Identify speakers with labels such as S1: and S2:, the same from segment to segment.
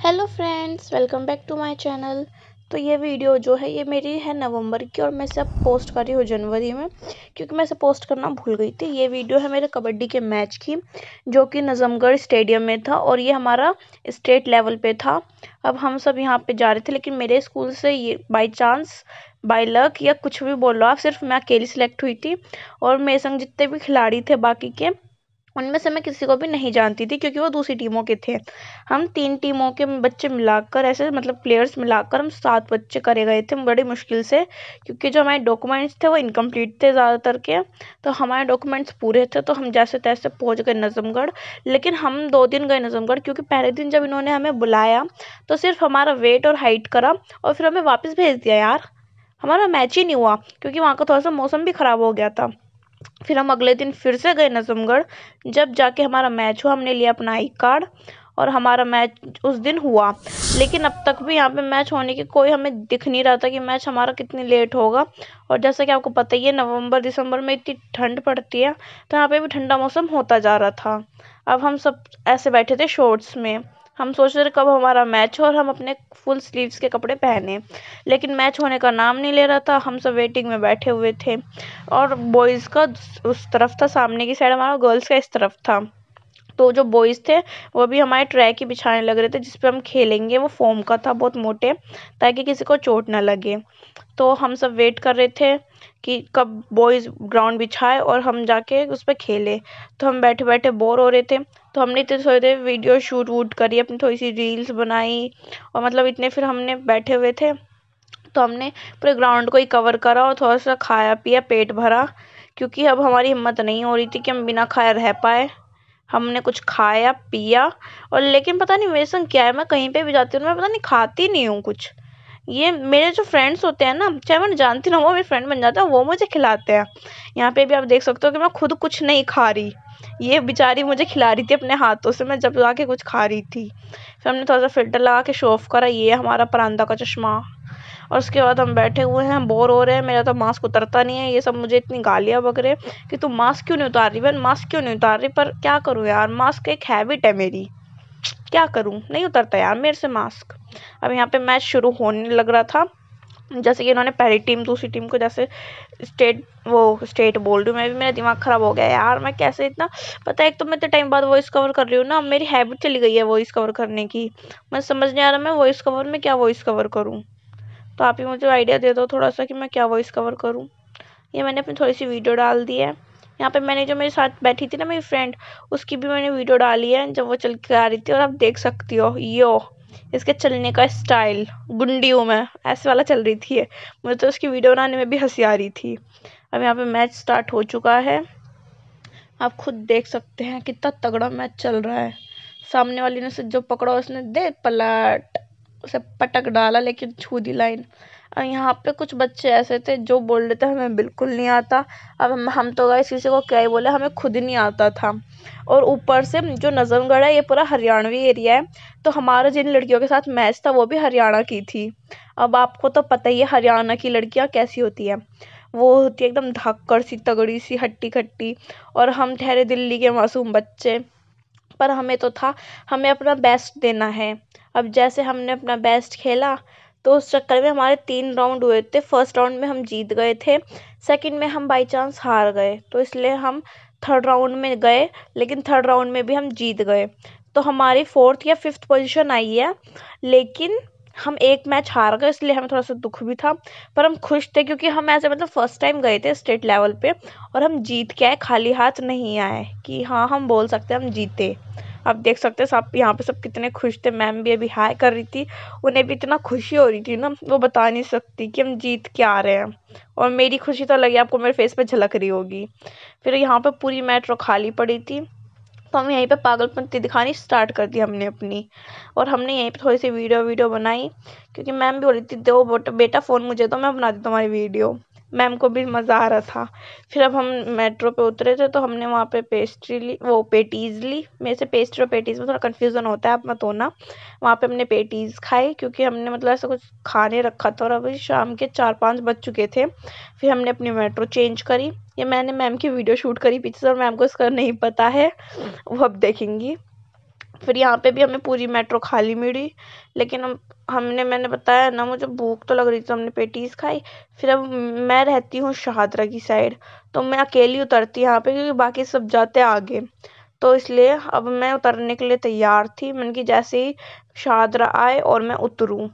S1: Hello friends, welcome back to my channel. तो ये video जो है ये मेरी है नवंबर की और मैं इसे अब पोस्ट कर रही हूँ जनवरी में, क्योंकि मैं इसे पोस्ट करना भूल गई थी। ये वीडियो है मेरे कबड्डी के मैच की, जो कि नजमगढ़ स्टेडियम में था और ये हमारा स्टेट लेवल पे था। अब हम सब यहाँ पे जा रहे थे, लेकिन मेरे स्कूल से ये बाई चांस, बाई लक या कुछ भी बोलो आप, सिर्फ मैं अकेली सिलेक्ट हुई थी। और मेरे संग जितने भी खिलाड़ी थे बाकी के, उनमें से मैं किसी को भी नहीं जानती थी, क्योंकि वो दूसरी टीमों के थे। हम 3 टीमों के बच्चे मिलाकर, ऐसे मतलब प्लेयर्स मिलाकर हम 7 बच्चे करे गए थे बड़ी मुश्किल से, क्योंकि जो हमारे डॉक्यूमेंट्स थे वो इनकम्प्लीट थे ज़्यादातर के। तो हमारे डॉक्यूमेंट्स पूरे थे, तो हम जैसे तैसे पहुंच गए नजमगढ़। लेकिन हम 2 दिन गए नजमगढ़, क्योंकि पहले दिन जब इन्होंने हमें बुलाया तो सिर्फ हमारा वेट और हाइट करा और फिर हमें वापस भेज दिया यार। हमारा मैच ही नहीं हुआ, क्योंकि वहाँ का थोड़ा सा मौसम भी ख़राब हो गया था। फिर हम अगले दिन फिर से गए नजमगढ़। जब जाके हमारा मैच हुआ, हमने लिया अपना आई कार्ड और हमारा मैच उस दिन हुआ। लेकिन अब तक भी यहाँ पे मैच होने की कोई हमें दिख नहीं रहा था कि मैच हमारा कितनी लेट होगा। और जैसा कि आपको पता ही है, नवंबर दिसंबर में इतनी ठंड पड़ती है, तो यहाँ पे भी ठंडा मौसम होता जा रहा था। अब हम सब ऐसे बैठे थे शॉर्ट्स में, हम सोच रहे थे कब हमारा मैच हो और हम अपने फुल स्लीव्स के कपड़े पहने। लेकिन मैच होने का नाम नहीं ले रहा था, हम सब वेटिंग में बैठे हुए थे। और बॉयज़ का उस तरफ था, सामने की साइड हमारा, गर्ल्स का इस तरफ था। तो जो बॉयज़ थे वो भी हमारे ट्रैक ही बिछाने लग रहे थे जिस पे हम खेलेंगे। वो फोम का था, बहुत मोटे, ताकि किसी को चोट ना लगे। तो हम सब वेट कर रहे थे कि कब बॉयज़ ग्राउंड बिछाए और हम जाके उस पे खेले। तो हम बैठे बैठे बोर हो रहे थे, तो हमने इतने थोड़ी देर वीडियो शूट वूट करी, अपनी थोड़ी सी रील्स बनाई। और मतलब इतने फिर हमने बैठे हुए थे, तो हमने पूरे ग्राउंड को ही कवर करा और थोड़ा सा खाया पिया, पेट भरा, क्योंकि अब हमारी हिम्मत नहीं हो रही थी कि हम बिना खाए रह पाए। हमने कुछ खाया पिया। और लेकिन पता नहीं मेरे संग क्या है, मैं कहीं पे भी जाती हूँ, मैं पता नहीं खाती नहीं हूँ कुछ। ये मेरे जो फ्रेंड्स होते हैं ना, चाहे मैं जानती ना, वो मेरे फ्रेंड बन जाते हैं, वो मुझे खिलाते हैं। यहाँ पे भी आप देख सकते हो कि मैं खुद कुछ नहीं खा रही, ये बेचारी मुझे खिला रही थी अपने हाथों से, मैं जब जाके कुछ खा रही थी। फिर हमने थोड़ा सा फिल्टर लगा के शो ऑफ करा, ये हमारा परांदा का चश्मा। और उसके बाद हम बैठे हुए हैं, बोर हो रहे हैं, मेरा तो मास्क उतरता नहीं है। ये सब मुझे इतनी गालियाँ बक रहे कि तुम मास्क क्यों नहीं उतार रही बहन, मास्क क्यों नहीं उतार रही। पर क्या करूँ यार, मास्क एक हैबिट है मेरी, क्या करूँ, नहीं उतरता यार मेरे से मास्क। अब यहाँ पे मैच शुरू होने लग रहा था। जैसे कि इन्होंने पहली टीम दूसरी टीम को जैसे स्टेट बोल रही हूँ मैं भी, मेरा दिमाग खराब हो गया यार, मैं कैसे इतना, पता है एक तो मैं इतने टाइम बाद वॉइस कवर कर रही हूँ ना, अब मेरी हैबिट चली गई है वॉइस कवर करने की। मैं समझ नहीं आ रहा मैं वॉइस कवर में क्या वॉइस कवर करूँ। तो आप ही मुझे आइडिया दे दो थोड़ा सा कि मैं क्या वॉइस कवर करूँ। ये मैंने अपनी थोड़ी सी वीडियो डाल दी है। यहाँ पे मैंने जो मेरे साथ बैठी थी ना मेरी फ्रेंड, उसकी भी मैंने वीडियो डाली है जब वो चल के आ रही थी, और आप देख सकती हो यो इसके चलने का स्टाइल, गुंडी हूँ मैं, ऐसे वाला चल रही थी ये। मुझे तो उसकी वीडियो बनाने में भी हंसी आ रही थी। अब यहाँ पे मैच स्टार्ट हो चुका है, आप खुद देख सकते हैं कितना तगड़ा मैच चल रहा है। सामने वाली ने से जो पकड़ा उसने दे पलट, उसे पटक डाला, लेकिन छू दी लाइन। और यहाँ पे कुछ बच्चे ऐसे थे जो बोल रहे थे हमें बिल्कुल नहीं आता। अब हम तो गए, किसी को क्या ही बोले, हमें खुद नहीं आता था। और ऊपर से जो नजमगढ़ है ये पूरा हरियाणवी एरिया है, तो हमारा जिन लड़कियों के साथ मैच था वो भी हरियाणा की थी। अब आपको तो पता ही है हरियाणा की लड़कियां कैसी होती है, वो होती है एकदम धाकड़ सी, तगड़ी सी, हट्टी खट्टी। और हम ठहरे दिल्ली के मासूम बच्चे। पर हमें तो था, हमें अपना बेस्ट देना है। अब जैसे हमने अपना बेस्ट खेला, तो उस चक्कर में हमारे 3 राउंड हुए थे। फर्स्ट राउंड में हम जीत गए थे, सेकंड में हम बाई चांस हार गए, तो इसलिए हम थर्ड राउंड में गए, लेकिन थर्ड राउंड में भी हम जीत गए। तो हमारी फोर्थ या फिफ्थ पोजीशन आई है। लेकिन हम एक मैच हार गए, इसलिए हमें थोड़ा सा दुख भी था। पर हम खुश थे, क्योंकि हम ऐसे मतलब फर्स्ट टाइम गए थे स्टेट लेवल पे, और हम जीत के आए, खाली हाथ नहीं आए, कि हाँ हम बोल सकते हैं हम जीते। आप देख सकते हैं सब यहाँ पे सब कितने खुश थे। मैम भी अभी हाय कर रही थी, उन्हें भी इतना खुशी हो रही थी ना, वो बता नहीं सकती कि हम जीत के आ रहे हैं। और मेरी खुशी तो लगी आपको मेरे फेस पे झलक रही होगी। फिर यहाँ पे पूरी मेट्रो खाली पड़ी थी, तो हम यहीं पे पागलपंती दिखानी स्टार्ट कर दी हमने अपनी। और हमने यहीं पे थोड़ी सी वीडियो वीडियो बनाई, क्योंकि मैम भी हो रही थी, दो बेटा फ़ोन मुझे दो, मैं बना दी तुम्हारी वीडियो। मैम को भी मज़ा आ रहा था। फिर अब हम मेट्रो पे उतरे थे, तो हमने वहाँ पे पेस्ट्री ली, वो पेटीज़ ली। मेरे से पेस्ट्री और पेटीज़ में थोड़ा कन्फ्यूज़न होता है, आप मत होना। वहाँ पे हमने पेटीज़ खाई, क्योंकि हमने मतलब ऐसा कुछ खाने रखा था, और अभी शाम के 4-5 बज चुके थे। फिर हमने अपनी मेट्रो चेंज करी। ये मैंने मैम की वीडियो शूट करी पीछे से, और मैम को इसका नहीं पता है, वो अब देखेंगी। फिर यहाँ पे भी हमें पूरी मेट्रो खाली मिली, लेकिन मैंने बताया ना, मुझे भूख तो लग रही थी, तो हमने पेटीज खाई। फिर अब मैं रहती हूँ शाहदरा की साइड, तो मैं अकेली उतरती यहाँ पे क्योंकि बाकी सब जाते आगे। तो इसलिए अब मैं उतरने के लिए तैयार थी, मैंने कि जैसे ही शाहदरा आए और मैं उतरूँ,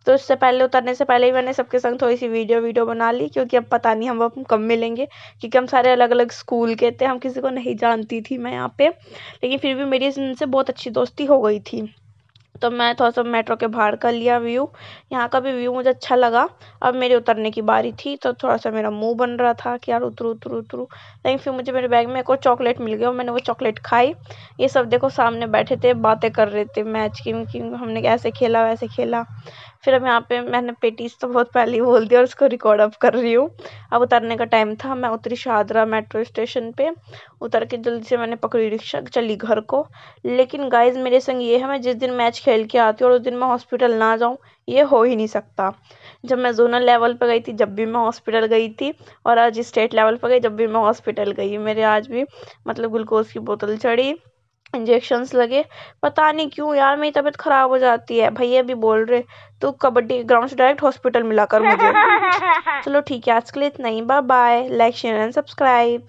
S1: तो इससे पहले उतरने से पहले ही मैंने सबके संग थोड़ी सी वीडियो वीडियो बना ली, क्योंकि अब पता नहीं हम अब कब मिलेंगे, क्योंकि हम सारे अलग अलग स्कूल के थे, हम किसी को नहीं जानती थी मैं यहाँ पे, लेकिन फिर भी मेरी इनसे बहुत अच्छी दोस्ती हो गई थी। तो मैं थोड़ा सा मेट्रो के बाहर का लिया व्यू, यहाँ का भी व्यू मुझे अच्छा लगा। अब मेरे उतरने की बारी थी, तो थोड़ा सा मेरा मुंह बन रहा था कि यार उतरू उतरू उतरू, लेकिन फिर मुझे मेरे बैग में एक और चॉकलेट मिल गया और मैंने वो चॉकलेट खाई। ये सब देखो सामने बैठे थे, बातें कर रहे थे मैच की, हमने कैसे खेला वैसे खेला। फिर अब यहाँ पे मैंने पेटीज तो बहुत पहले ही बोल दिया और उसको रिकॉर्ड अप कर रही हूँ। अब उतरने का टाइम था, मैं उतरी शाहदरा मेट्रो स्टेशन पे। उतर के जल्दी से मैंने पकड़ी रिक्शा, चली घर को। लेकिन गाइज मेरे संग ये है, मैं जिस दिन मैच खेल के आती हूँ और उस दिन मैं हॉस्पिटल ना जाऊँ, ये हो ही नहीं सकता। जब मैं जोनल लेवल पे गई थी जब भी मैं हॉस्पिटल गई थी, और आज स्टेट लेवल पे गई जब भी मैं हॉस्पिटल गई, मेरे आज भी मतलब ग्लूकोज की बोतल चढ़ी, इंजेक्शंस लगे। पता नहीं क्यों यार मेरी तबीयत खराब हो जाती है। भैया भी बोल रहे तू कबड्डी ग्राउंड से डायरेक्ट हॉस्पिटल मिला कर मुझे। चलो ठीक है, आज के लिए इतना ही, bye bye, like share and subscribe.